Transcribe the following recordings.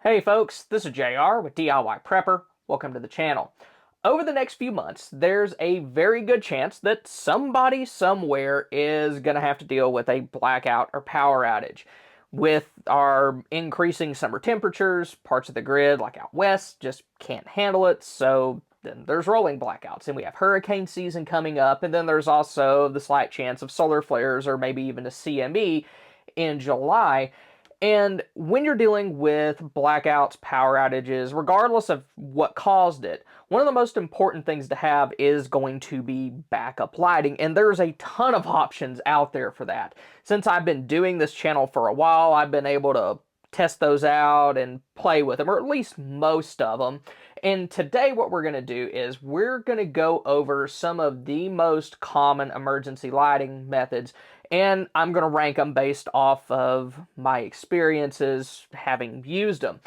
Hey folks, this is JR with DIY Prepper. Welcome to the channel. Over the next few months, there's a very good chance that somebody somewhere is going to have to deal with a blackout or power outage. With our increasing summer temperatures, parts of the grid, like out west, just can't handle it, so then there's rolling blackouts, and we have hurricane season coming up, and then there's also the slight chance of solar flares or maybe even a CME in July. And when you're dealing with blackouts, power outages, regardless of what caused it, one of the most important things to have is going to be backup lighting. And there's a ton of options out there for that. Since I've been doing this channel for a while, I've been able to test those out and play with them, or at least most of them. And today what we're going to do is we're going to go over some of the most common emergency lighting methods, and I'm going to rank them based off of my experiences having used them.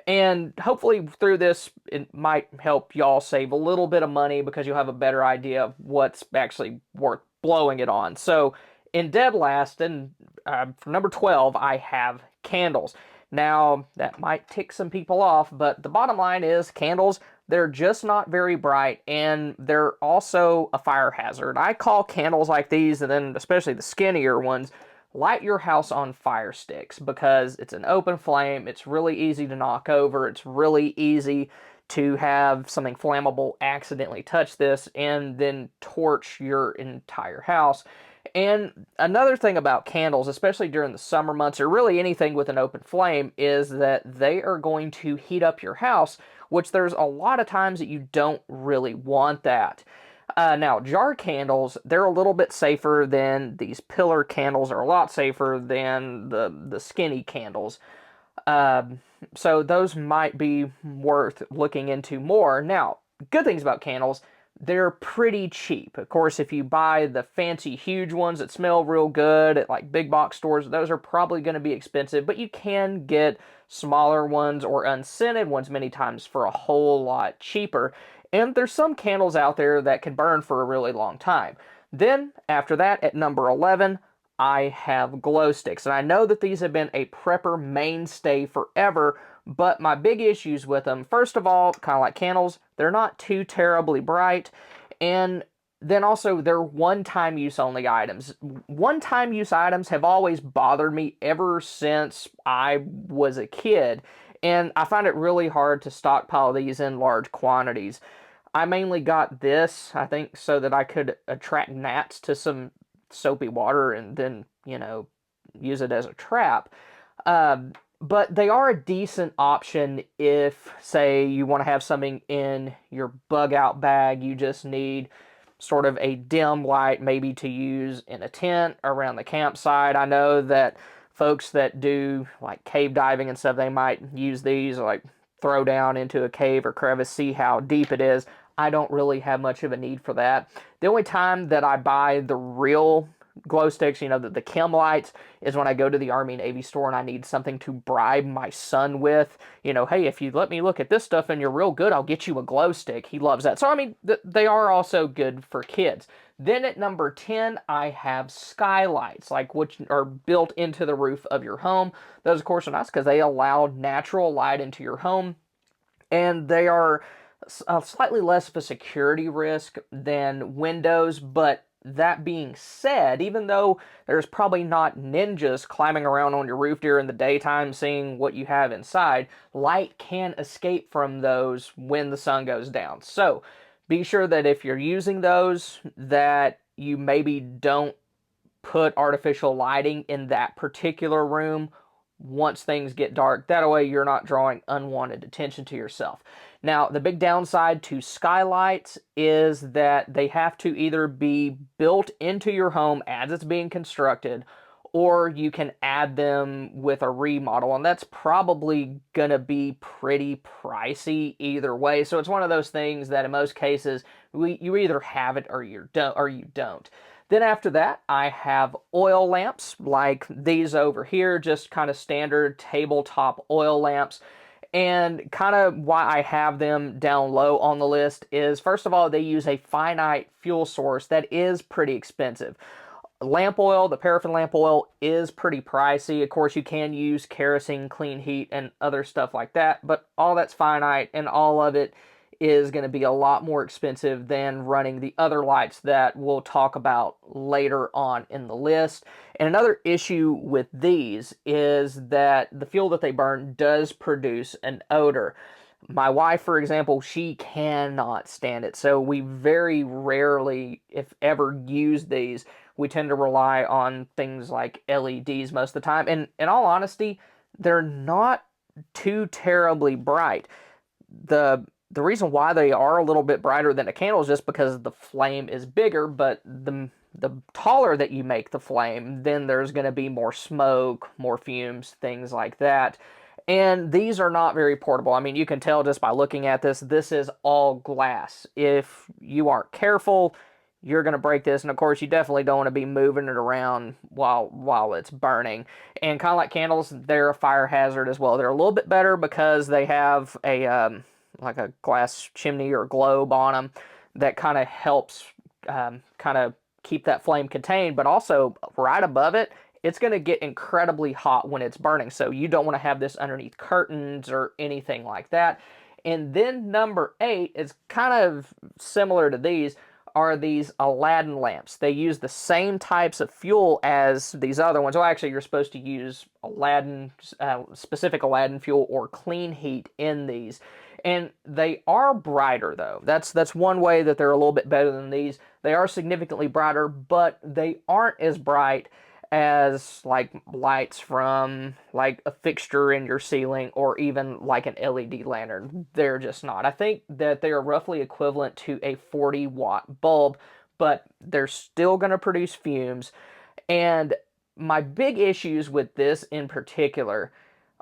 And hopefully through this, it might help y'all save a little bit of money because you'll have a better idea of what's actually worth blowing it on. So in dead last, and for number 12, I have candles. Now, that might tick some people off, but the bottom line is candles, they're just not very bright, and they're also a fire hazard. I call candles like these, and then especially the skinnier ones, light your house on fire sticks, because it's an open flame, it's really easy to knock over, it's really easy to have something flammable accidentally touch this and then torch your entire house. And another thing about candles, especially during the summer months, or really anything with an open flame, is that they are going to heat up your house, which there's a lot of times that you don't really want that. Now, jar candles, they're a little bit safer than these pillar candles, are a lot safer than the skinny candles. So those might be worth looking into more. Now, good things about candles, they're pretty cheap. Of course, if you buy the fancy huge ones that smell real good at like big box stores, those are probably going to be expensive, but you can get smaller ones or unscented ones many times for a whole lot cheaper. And there's some candles out there that can burn for a really long time. Then, after that, at number 11, I have glow sticks. And I know that these have been a prepper mainstay forever, but my big issues with them, first of all, kind of like candles, they're not too terribly bright, and then also they're one-time use only items. One-time use items have always bothered me ever since I was a kid, and I find it really hard to stockpile these in large quantities. I mainly got this, I think, so that I could attract gnats to some soapy water and then, use it as a trap. But they are a decent option if, say, you want to have something in your bug out bag. You just need sort of a dim light, maybe to use in a tent around the campsite. I know that folks that do like cave diving and stuff, they might use these, like throw down into a cave or crevice, see how deep it is. I don't really have much of a need for that. The only time that I buy the real glow sticks, the Chem lights, is when I go to the Army Navy store and I need something to bribe my son with. Hey, if you let me look at this stuff and you're real good, I'll get you a glow stick. He loves that. So, they are also good for kids. Then at number 10, I have skylights, like which are built into the roof of your home. Those, of course, are nice because they allow natural light into your home, and they are slightly less of a security risk than windows. But that being said, even though there's probably not ninjas climbing around on your roof during the daytime seeing what you have inside, light can escape from those when the sun goes down. So be sure that if you're using those, that you maybe don't put artificial lighting in that particular room once things get dark. That way you're not drawing unwanted attention to yourself. Now, the big downside to skylights is that they have to either be built into your home as it's being constructed, or you can add them with a remodel, and that's probably going to be pretty pricey either way. So it's one of those things that in most cases, you either have it or you don't. Then after that, I have oil lamps like these over here, just kind of standard tabletop oil lamps. And kind of why I have them down low on the list is, first of all, they use a finite fuel source that is pretty expensive. Lamp oil, the paraffin lamp oil, is pretty pricey. Of course, you can use kerosene, clean heat, and other stuff like that, but all that's finite, and all of it is going to be a lot more expensive than running the other lights that we'll talk about later on in the list. And another issue with these is that the fuel that they burn does produce an odor. My wife, for example, she cannot stand it. So we very rarely, if ever, use these. We tend to rely on things like LEDs most of the time. And in all honesty, they're not too terribly bright. The reason why they are a little bit brighter than a candle is just because the flame is bigger, but the taller that you make the flame, then there's going to be more smoke, more fumes, things like that. And these are not very portable. I mean, you can tell just by looking at this, this is all glass. If you aren't careful, you're going to break this. And of course, you definitely don't want to be moving it around while it's burning. And kind of like candles, they're a fire hazard as well. They're a little bit better because they have a like a glass chimney or globe on them that kind of helps kind of keep that flame contained. But also right above it, it's going to get incredibly hot when it's burning. So you don't want to have this underneath curtains or anything like that. And then number 8 is kind of similar to these, are these Aladdin lamps. They use the same types of fuel as these other ones. Well, actually, you're supposed to use Aladdin, specific Aladdin fuel or clean heat in these. And they are brighter, though. That's one way that they're a little bit better than these. They are significantly brighter, but they aren't as bright as like lights from like a fixture in your ceiling or even like an LED lantern. They're just not. I think that they are roughly equivalent to a 40-watt bulb, but they're still going to produce fumes. And my big issues with this in particular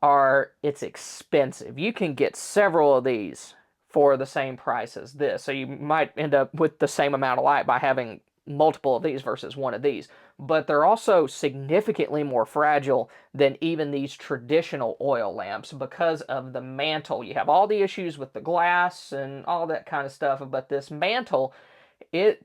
are it's expensive. You can get several of these for the same price as this. So you might end up with the same amount of light by having multiple of these versus one of these. But they're also significantly more fragile than even these traditional oil lamps because of the mantle. You have all the issues with the glass and all that kind of stuff, but this mantle, it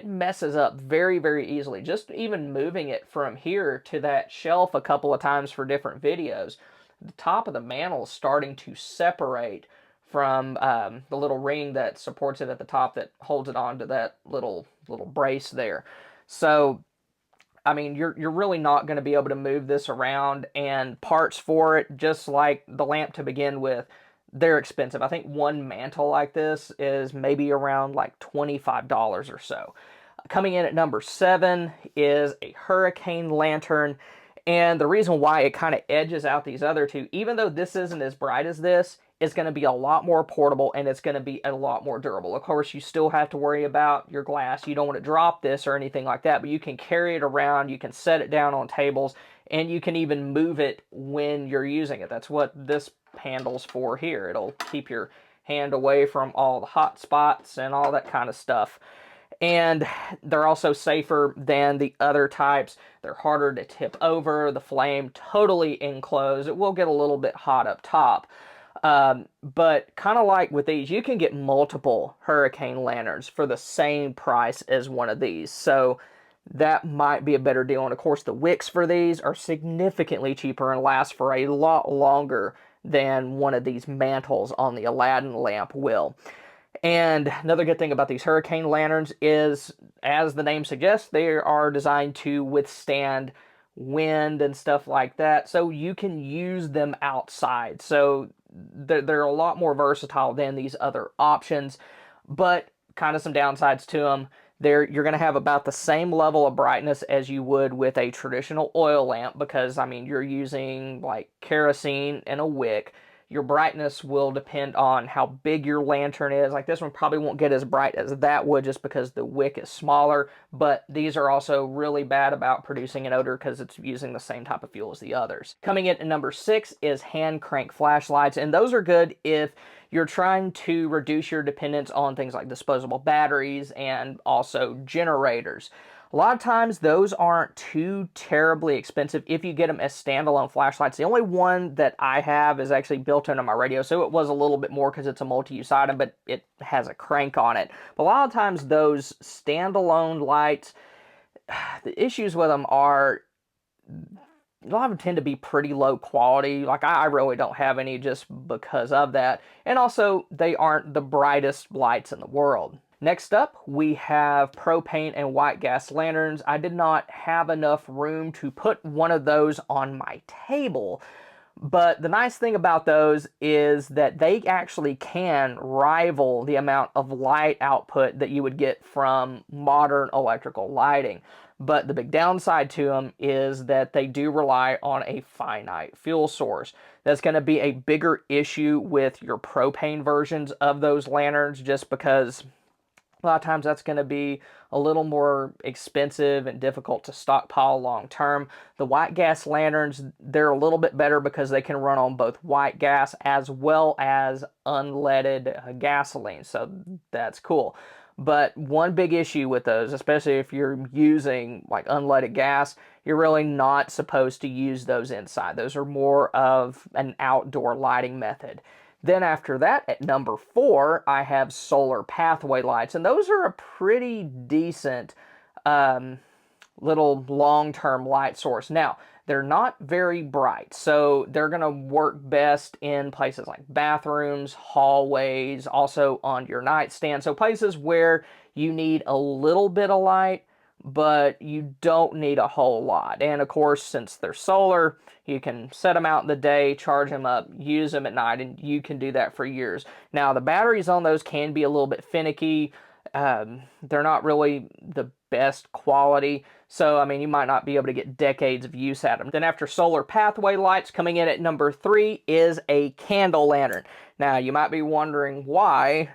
messes up very, very easily. Just even moving it from here to that shelf a couple of times for different videos, the top of the mantle is starting to separate from the little ring that supports it at the top that holds it onto that little brace there. So, I mean, you're really not going to be able to move this around, and parts for it, just like the lamp to begin with, they're expensive. I think one mantle like this is maybe around like $25 or so. Coming in at number 7 is a hurricane lantern. And the reason why it kind of edges out these other two, even though this isn't as bright as this, it's going to be a lot more portable and it's going to be a lot more durable. Of course, you still have to worry about your glass. You don't want to drop this or anything like that, but you can carry it around, you can set it down on tables, and you can even move it when you're using it. That's what this handle's for here. It'll keep your hand away from all the hot spots and all that kind of stuff. And they're also safer than the other types. They're harder to tip over. The flame totally enclosed. It will get a little bit hot up top. But kind of like with these, you can get multiple hurricane lanterns for the same price as one of these. So that might be a better deal. And of course, the wicks for these are significantly cheaper and last for a lot longer than one of these mantles on the Aladdin lamp will. And another good thing about these hurricane lanterns is, as the name suggests, they are designed to withstand wind and stuff like that, so you can use them outside. So they're a lot more versatile than these other options, but kind of some downsides to them. You're going to have about the same level of brightness as you would with a traditional oil lamp because, I mean, you're using like kerosene and a wick. Your brightness will depend on how big your lantern is. Like this one probably won't get as bright as that would just because the wick is smaller, but these are also really bad about producing an odor because it's using the same type of fuel as the others. Coming in at number 6 is hand crank flashlights, and those are good if you're trying to reduce your dependence on things like disposable batteries and also generators. A lot of times those aren't too terribly expensive if you get them as standalone flashlights. The only one that I have is actually built into my radio, so it was a little bit more because it's a multi-use item, but it has a crank on it. But a lot of times those standalone lights, the issues with them are a lot of them tend to be pretty low quality. Like I really don't have any just because of that. And also, they aren't the brightest lights in the world. Next up, we have propane and white gas lanterns. I did not have enough room to put one of those on my table. But the nice thing about those is that they actually can rival the amount of light output that you would get from modern electrical lighting. But the big downside to them is that they do rely on a finite fuel source. That's going to be a bigger issue with your propane versions of those lanterns, just because a lot of times that's going to be a little more expensive and difficult to stockpile long term. The white gas lanterns, they're a little bit better because they can run on both white gas as well as unleaded gasoline. So that's cool. But one big issue with those, especially if you're using like unleaded gas, you're really not supposed to use those inside. Those are more of an outdoor lighting method. Then after that, at number 4, I have solar pathway lights, and those are a pretty decent little long-term light source. Now, they're not very bright, so they're going to work best in places like bathrooms, hallways, also on your nightstand. So places where you need a little bit of light, but you don't need a whole lot. And of course, since they're solar, you can set them out in the day, charge them up, use them at night, and you can do that for years. Now, the batteries on those can be a little bit finicky. They're not really the best quality. So, I mean, you might not be able to get decades of use out of them. Then after solar pathway lights, coming in at number 3 is a candle lantern. Now, you might be wondering why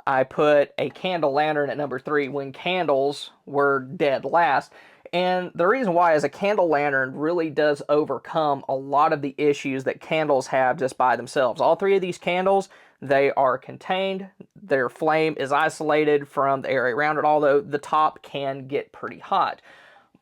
I put a candle lantern at number 3 when candles were dead last. And the reason why is a candle lantern really does overcome a lot of the issues that candles have just by themselves. All 3 of these candles, they are contained. Their flame is isolated from the area around it, although the top can get pretty hot.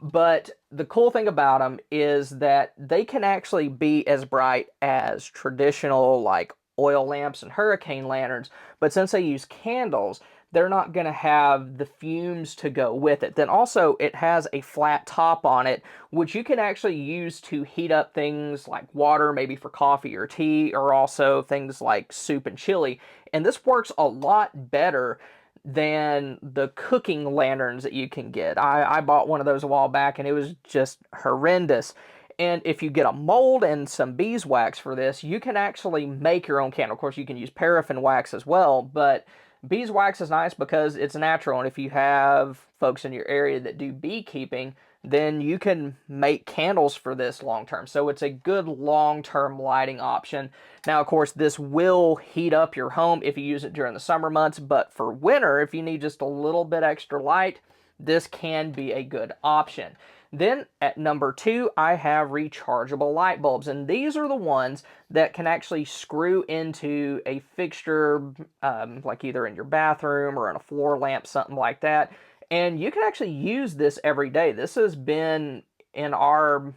But the cool thing about them is that they can actually be as bright as traditional like oil lamps and hurricane lanterns, but since they use candles, they're not going to have the fumes to go with it. Then also, it has a flat top on it, which you can actually use to heat up things like water, maybe for coffee or tea, or also things like soup and chili. And this works a lot better than the cooking lanterns that you can get. I bought one of those a while back, and it was just horrendous. And if you get a mold and some beeswax for this, you can actually make your own candle. Of course, you can use paraffin wax as well, but beeswax is nice because it's natural. And if you have folks in your area that do beekeeping, then you can make candles for this long term. So it's a good long-term lighting option. Now, of course, this will heat up your home if you use it during the summer months, but for winter, if you need just a little bit extra light, this can be a good option. Then at number 2, I have rechargeable light bulbs, and these are the ones that can actually screw into a fixture, like either in your bathroom or in a floor lamp, something like that. And you can actually use this every day. This has been in our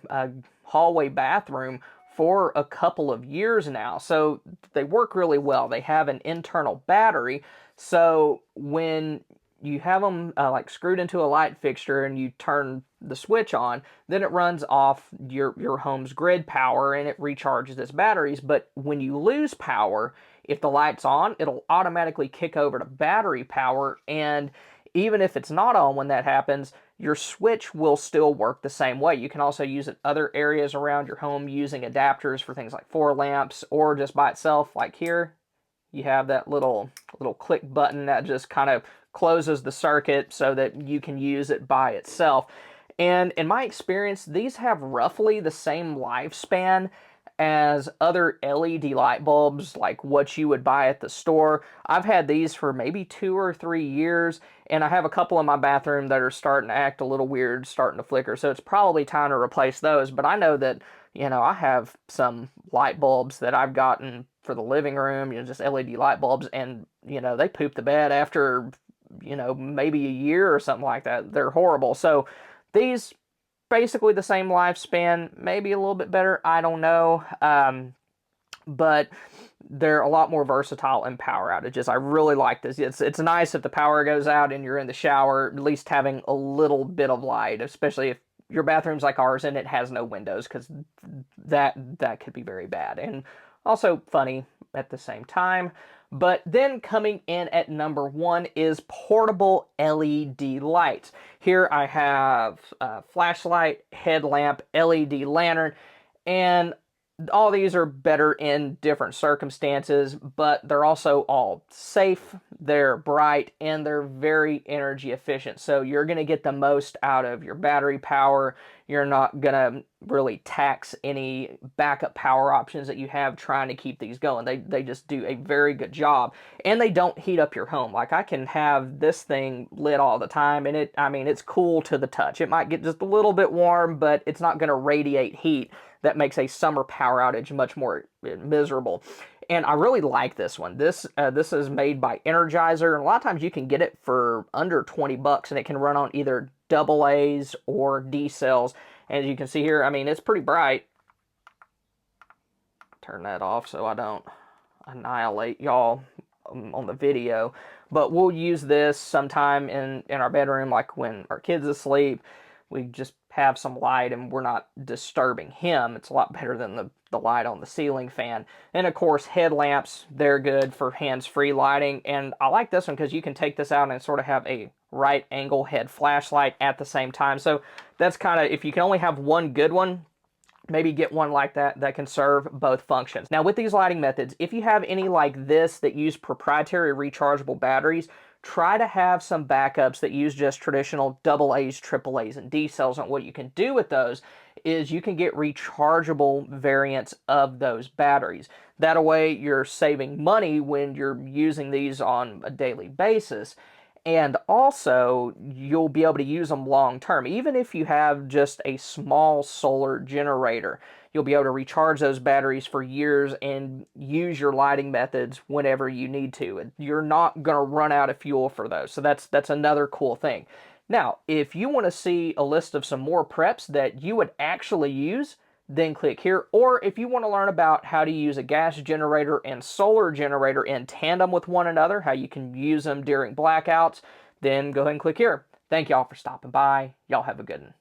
hallway bathroom for a couple of years now, so they work really well. They have an internal battery, so when you have them like screwed into a light fixture and you turn the switch on, then it runs off your home's grid power and it recharges its batteries. But when you lose power, if the light's on, it'll automatically kick over to battery power, and even if it's not on when that happens, your switch will still work the same way. You can also use it other areas around your home using adapters for things like 4 lamps or just by itself. Like here, you have that little click button that just kind of closes the circuit so that you can use it by itself. And in my experience, these have roughly the same lifespan as other LED light bulbs, like what you would buy at the store. I've had these for maybe 2 or 3 years, and I have a couple in my bathroom that are starting to act a little weird, starting to flicker, so it's probably time to replace those. But I know that, I have some light bulbs that I've gotten for the living room, just LED light bulbs, and, they poop the bed after, maybe a year or something like that. They're horrible. So these, basically the same lifespan, maybe a little bit better, I don't know. But they're a lot more versatile in power outages. I really like this. It's nice if the power goes out and you're in the shower, at least having a little bit of light, especially if your bathroom's like ours and it has no windows, because that could be very bad and also funny at the same time. But then coming in at number one is portable LED lights. Here I have a flashlight, headlamp, LED lantern, and all these are better in different circumstances, but they're also all safe, they're bright, and they're very energy efficient. So you're going to get the most out of your battery power. You're not going to really tax any backup power options that you have trying to keep these going. They just do a very good job, and they don't heat up your home. Like, I can have this thing lit all the time, and it's cool to the touch. It might get just a little bit warm, but it's not going to radiate heat that makes a summer power outage much more miserable. And I really like this one. This is made by Energizer, and a lot of times you can get it for under 20 bucks, and it can run on either double A's or D cells. As you can see here, I mean, it's pretty bright. Turn that off so I don't annihilate y'all on the video. But we'll use this sometime in our bedroom, like when our kid's asleep. We just have some light and we're not disturbing him. It's a lot better than the light on the ceiling fan. And of course, headlamps, they're good for hands-free lighting. And I like this one because you can take this out and sort of have a right angle head flashlight at the same time. So that's kind of, if you can only have one good one, maybe get one like that can serve both functions. Now, with these lighting methods, if you have any like this that use proprietary rechargeable batteries, try to have some backups that use just traditional double A's, triple A's, and D cells. And what you can do with those is you can get rechargeable variants of those batteries. That way you're saving money when you're using these on a daily basis. And also, you'll be able to use them long term. Even if you have just a small solar generator, you'll be able to recharge those batteries for years and use your lighting methods whenever you need to. You're not going to run out of fuel for those. So that's another cool thing. Now, if you want to see a list of some more preps that you would actually use, then click here. Or if you want to learn about how to use a gas generator and solar generator in tandem with one another, how you can use them during blackouts, then go ahead and click here. Thank y'all for stopping by. Y'all have a good one.